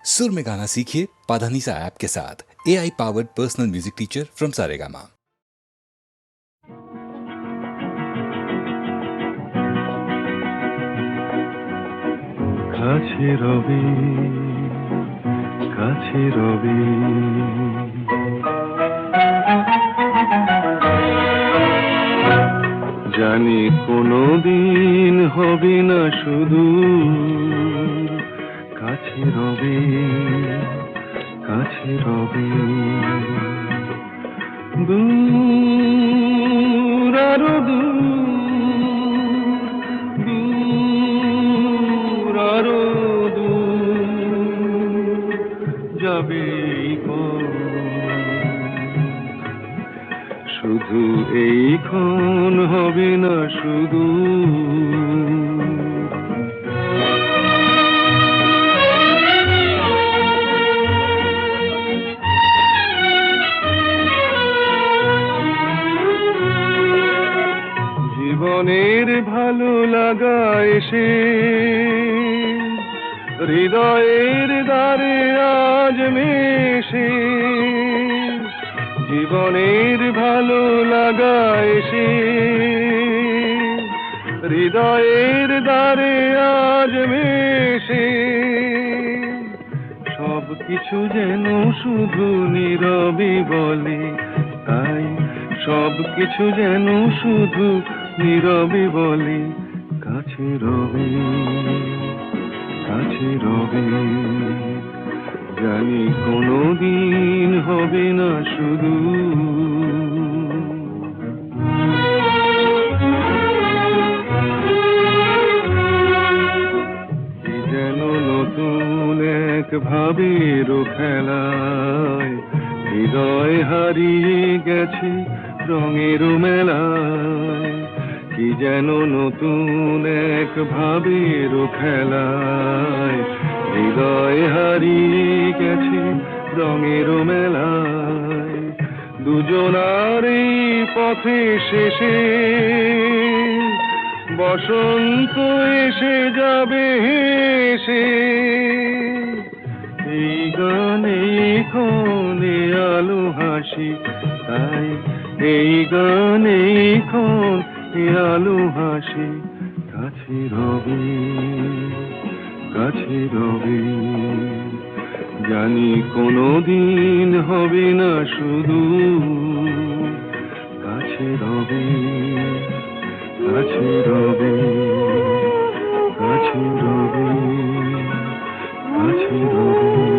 सुर में गाना सीखिए पाधानीसा ऐप के साथ। AI powered personal music teacher from Saregama. কাছে রবি কাছে রবি জানি কোনোদিন হবে না শুধু কাছে রবি কাছে রবি দূর আরো দূর আরো দূর যাবে শুধু এইক্ষণ হবে না শুধু জীবনের ভালো লাগা এসে হৃদয়ের দ্বারে আজ মেশে জীবনের ভালো লাগা এসে হৃদয়ের দ্বারে আজ মেশে সব কিছু যেন শুধু নীরবে বলে তাই সব কিছু যেন শুধু নীরবে বলে কাছে রবি কাছে রবি জানি কোনোদিন হবে না শুধু কি যেন নতুন এক ভাবের খেলায় হৃদয় হারিয়ে গেছে রঙের মেলায় কি যেন নতুন এক ভাবের খেলায় হৃদয় হারিয়ে গেছে রঙের মেলায় দুজনার এই পথে শেষে বসন্ত এসে যাবে হেসে এই গানে ক্ষণে আলো হাসি তাই এই গানে ক্ষণে আলো হাসি কাছে রবি কাছে রবি জানি কোনোদিন হবে না শুধু কাছে রবি কাছে রবি কাছে রবি কাছে রবি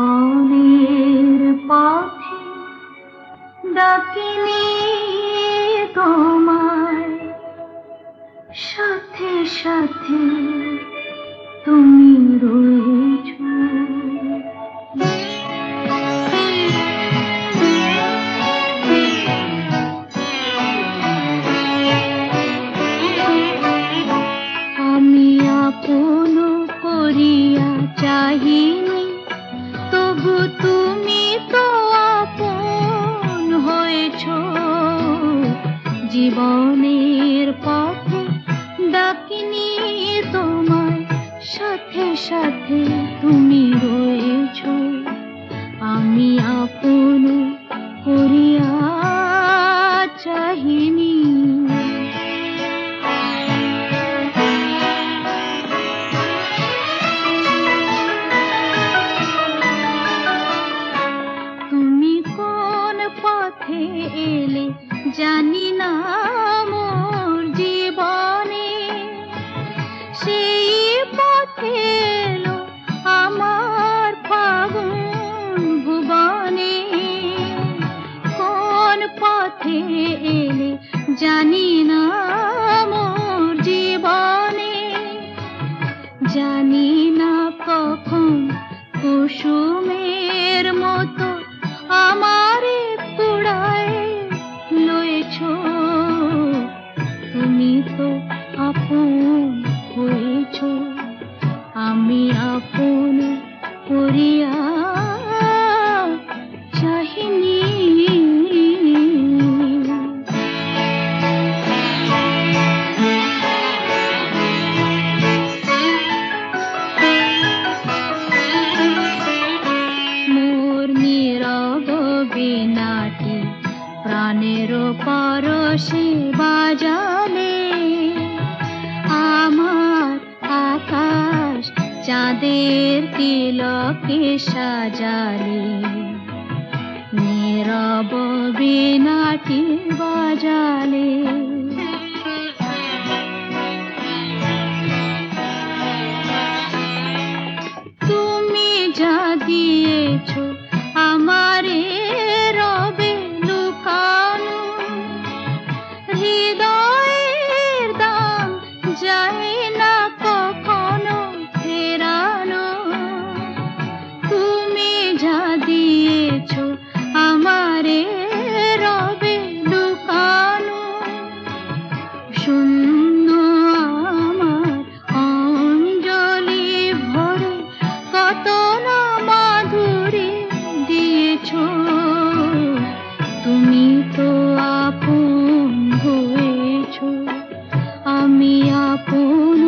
জীবনের পথে ডাকিনি তোমায় সাথে সাথে তুমি রয়েছো আমি আপন করিয়া চাহিনি তবু তুমি তো আপন হয়েছো জীবনের পথে ডাকিনি তোমায় সাথে সাথে তুমি রয়েছো আমি আপন করিয়া চাহিনি এলে জানি না মোর জীবনে সেই পথে এলো আমার ফাগুন ভুবনে জানি না কখন কুসুমের মতো আমারে কুড়ায় লয়েছ, তুমি তো আপন হয়েছ, আমি আপন করিয়া চাহিনি। মোর নীরব বীণাটি প্রাণের পরশে বাজালে, আমার আকাশ চাঁদের তিলকে সাজালে, নীরব বীণাটি বাজালে। তুমি যা দিয়েছ আমারে রবে লুকানো, হৃদয়ের দাম যায় না কখনো ফেরানো। তুমি যা দিয়েছ আমারে রবে লুকানো, শূন্য আমার অঞ্জলি ভরে কত না মাধুরী দিয়েছ, তুমি তো আপন হয়েছ, আমি আপন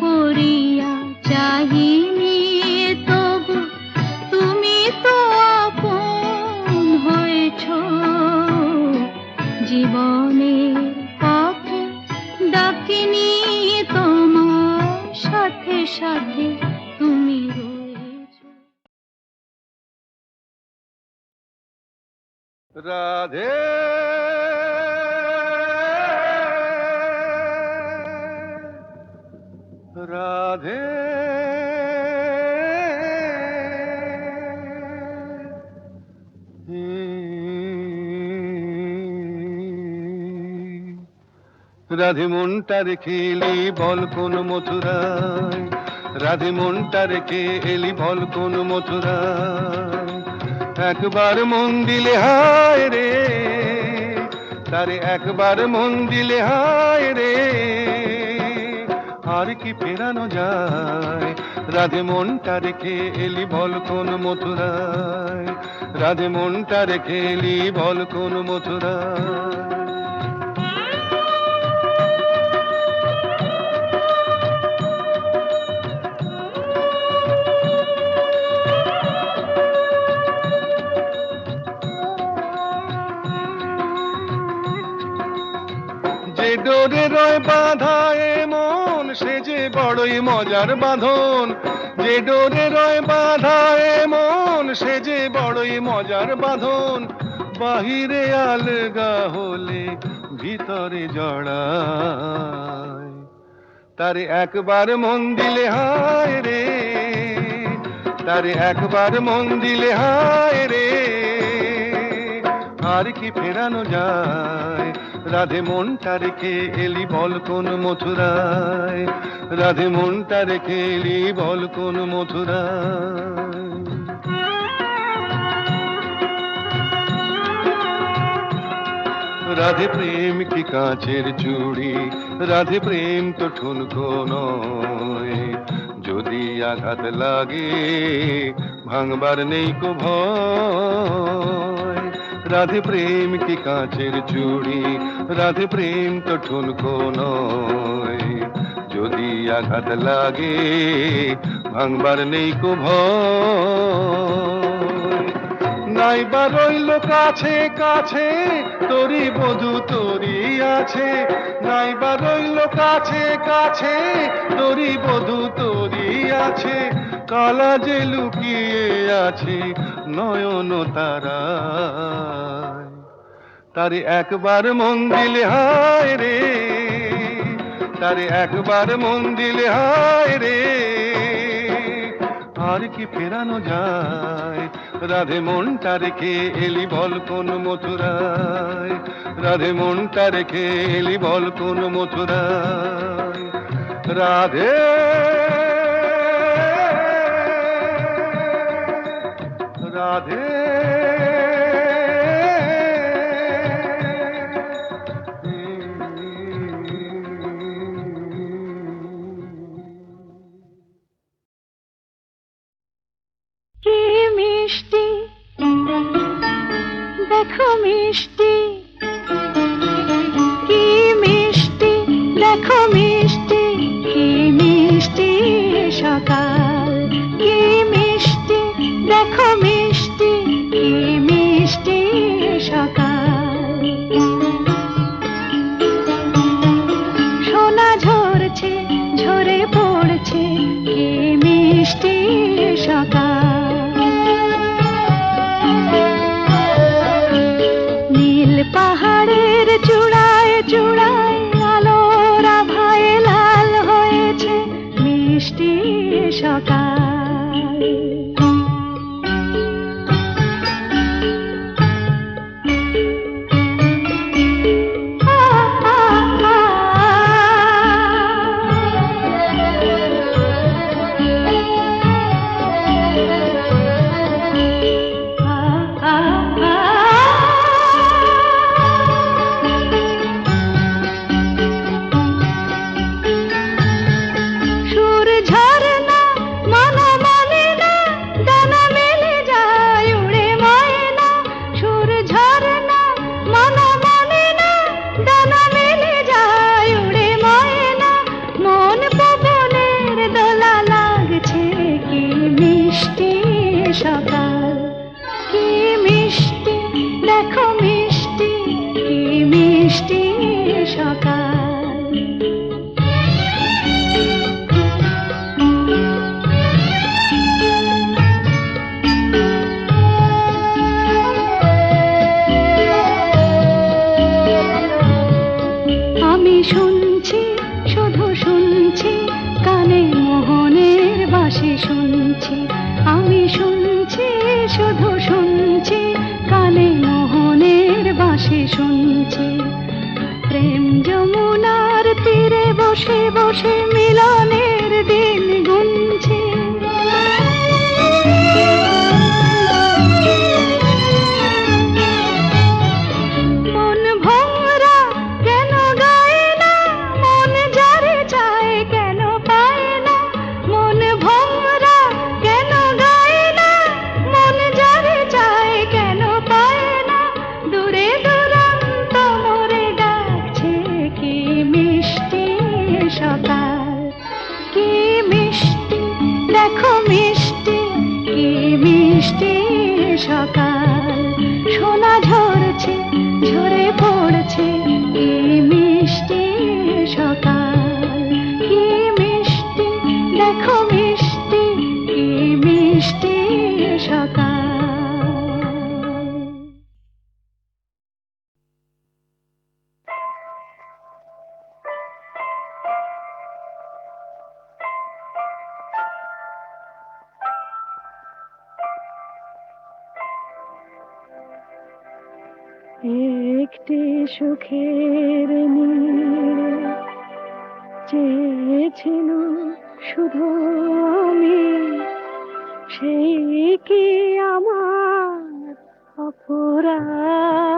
করিয়া চাহিনি তবু তুমি তো আপন হয়েছ। জীবনের পথে ডাকিনি তোমার সাথে সাথে তুমি রয়েছ। রাধে রাধে রাধে মনটা রেখে এলি বল কোন মথুরায়, রাধে মনটা রেখে এলি বল কোন মথুরায়। একবার মন দিলে হায় রে, তারে একবার মন দিলে হায় রে, আর কি ফেরানো যায়। রাধে মনটা রেখে এলি বল কোন মথুরায়, রাধে মনটা রেখে এলি বল কোন মথুরায়। যে ডোরে রয় বাঁধা এ মন সে যে বড়ই মজার বাঁধন, যে ডোরে রয় বাঁধা এ মন সে যে বড়ই মজার বাঁধন। বাহিরে আলগা হলে ভিতরে জড়ায়, তারে একবার মন দিলে হায় রে, তারে একবার মন দিলে হায় রে, আর কি ফেরানো যায়। রাধে মনটা রেখে এলি বল কোন মথুরায়, রাধে মনটা রেখে এলি বল কোন মথুরায়। রাধে প্রেম কি কাঁচের চুড়ি, রাধে প্রেম তো ঠুনকো নয়, যদি আঘাত লাগে ভাঙবার নেই কো ভয়। রাধে প্রেম কি কাঁচের চুড়ি, রাধে প্রেম তো ঠুনকো নয়, যদি আঘাত লাগে ভাঙবার নেই কো ভয়। নাইবা রইল কাছে কাছে তোরি বধু তোরি আছে, নাইবা রইল কাছে কাছে তোরি বধু তোরি আছে, কালা যে লুকিয়ে আছে নয়ন তারায়। তারে একবার মন দিলে হায় রে, তারে একবার মন দিলে হায় রে, আর কি ফেরানো যায়। রাধে মনটা রেখে এলি বল কোন মথুরায়, রাধে মনটা রেখে এলি বল কোন মথুরায়। রাধে বাঁধে কি মিষ্টি দেখো মিষ্টি, কি মিষ্টি দেখো মিষ্টি, কি মিষ্টি সকাল, কি মিষ্টি দেখো মিষ্টি, কি মিষ্টি সকাল। সোনা ঝরছে ঝরে পড়ছে, কি মিষ্টি সকাল। নীল পাহাড়ের চূড়ায় চূড়ায় আলোর আভায় লাল হয়েছে মিষ্টি সকাল। সুর ঝরনা মন মানে না, ডানা মেলে যায় উড়ে ময়না। সুর ঝরনা মন মানে না, ডানা মেলে যায় উড়ে ময়না। মন পবনের দোলা লাগছে, কি মিষ্টি সকাল, কি মিষ্টি দেখো মিষ্টি, কি মিষ্টি সকাল। আমি শুনছি শুধু শুনছি, কানে মোহনের বাঁশি শুনছি। আমি শুনছি শুধু শুনছি, কানে মোহনের বাঁশি শুনছি। প্রেম যমুনার তীরে বসে বসে মিলনের দিন গুনছি। মন ভোমরা কেন গায় না, মন যারে চায় কেন পায় না। মন ভোমরা কেন গায় না, মন যারে চায় কেন পায় না। দূরে দূরান্ত মোরে ডাকছে, কি মিষ্টি সকাল, কি মিষ্টি দেখো মিষ্টি, কি মিষ্টি সকাল। সোনা ঝরছে ঝরে পড়ছে, কি মিষ্টি সকাল, কি মিষ্টি দেখো মিষ্টি, কি মিষ্টি সকাল। একটি সুখের নীড়ে চেয়েছিল শুধু আমি, সেই কি আমার অপরাধ।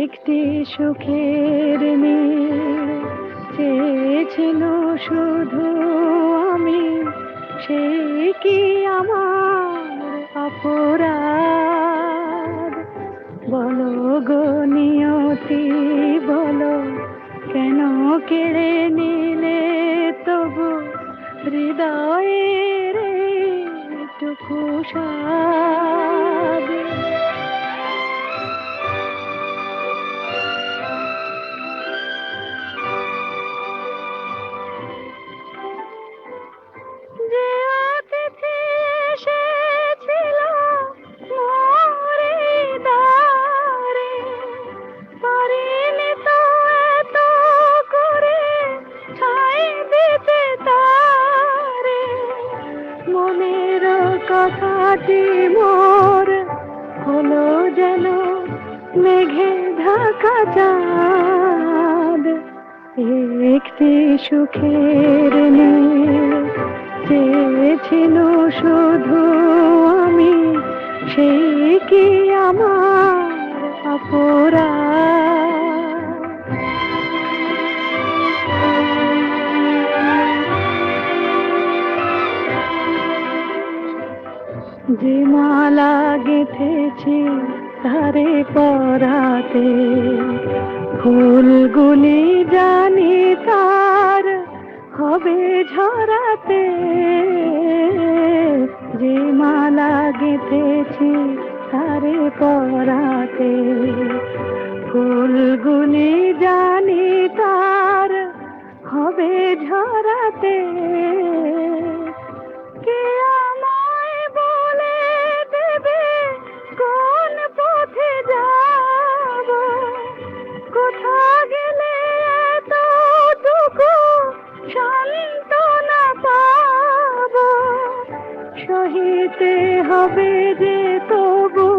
একটি সুখের নীড়ে চেয়েছিল শুধু আমি, সেই কি আমার অপরাধ। বলো গো নিয়তি বলো, কেন কেড়ে নিলে তবু হৃদয়ের টুকু স্বাদ। যে অতিথি এসেছিল মোর দ্বারে, পারিনি তো এত করে ঠাঁই দিতে তারে। মনের কথাটি মোর হলো যেন মেঘে ঢাকা চাঁদ। একটি সুখের নীড়ে চেয়েছিল শুধু যে মালা গেঁথেছি ধারে পরাতে, ফুলগুলি জানি তার হবে ঝরাতে। যে মালা গেঁথেছি ধারে পরাতে, ফুলগুলি জানি তার হবে ঝরাতে। কে আমায় বলে দেবে কোন পথে যাব, কোথা গেলে এতটুকু সান্ত্বনা পাব। সহিতে হবে যে তবু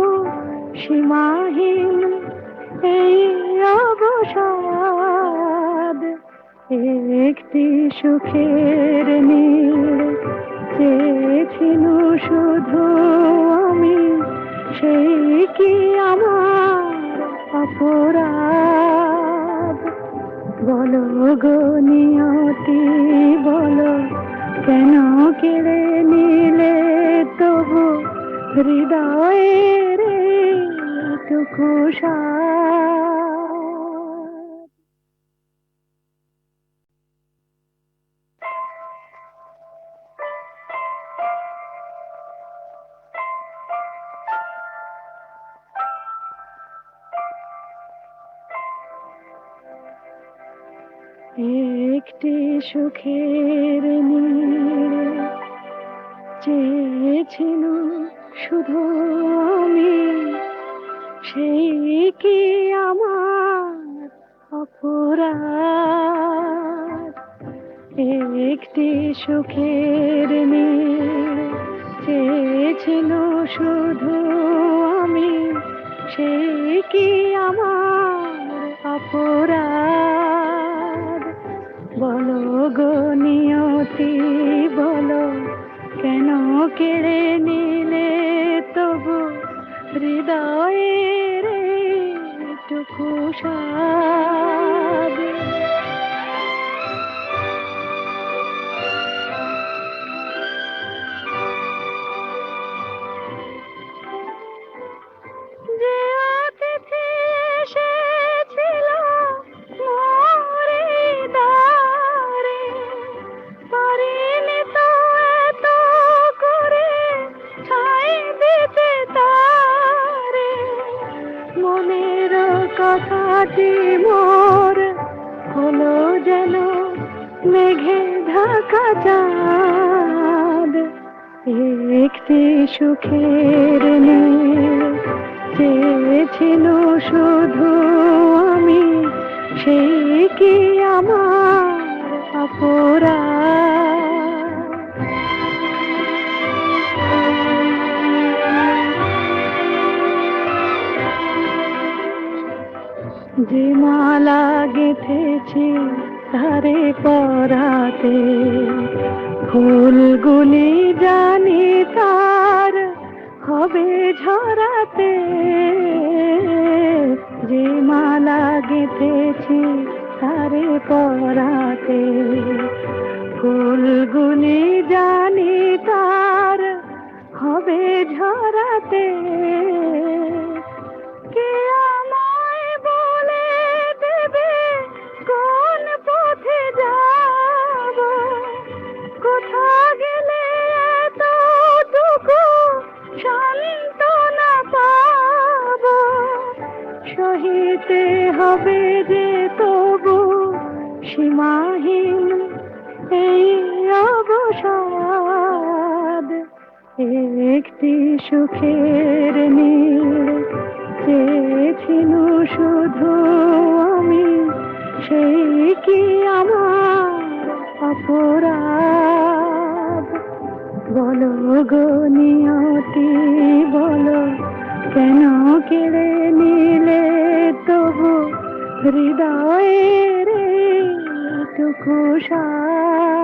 সীমাহীন এই অবসাদ। একটি সুখের নীড় চেয়েছিল শুধু আমি, সেই কি আমার অপরাধ? বলো গো নিয়তি বলো, কেন কেড়ে নিলে তবু হৃদয়ের এইটুকু সাধ? একটি সুখের নীড় চেয়েছিল শুধু আমি, সেই কি আমার অপরাধ? একটি সুখের নীড় চেয়েছিল শুধু আমি, সেই কি আমার অপরাধ? বলো গো নিয়তি বলো, কেন কেড়ে নিলে তবু হৃদয়ের এইটুকু সাধ? যে অতিথি এসেছিল মোর এই দ্বারে, পারিনি তো এত করে ঠাঁই দিতে তারে। মনের কথাটি মোর হলো যেন মেঘে ঢাকা চাঁদ। একটি সুখের নীড় চেয়েছিল শুধু আমি, সেই কি আমার অপরাধ? যে মালা গেঁথেছি ধারে পরাতে, ফুলগুলি জানি তার হবে ঝরাতে। যে মালা গেঁথেছি ধারে পরাতে, ফুলগুলি জানি তার হবে ঝরাতে। কে আমায় বলে দেবে কোন পথে যাব, কোথা গেলে এতটুকু সান্ত্বনা পাব। সহিতে হবে যে তবু সীমাহীন এই অবসাদ। একটি সুখের নীড় চেয়েছিল শুধু আমি, সেই কি আমার অপরাধ? বলো গো নিয়তি বলো, কেন কেড়ে নিলে তবু হৃদয়ের এইটুকু সাধ?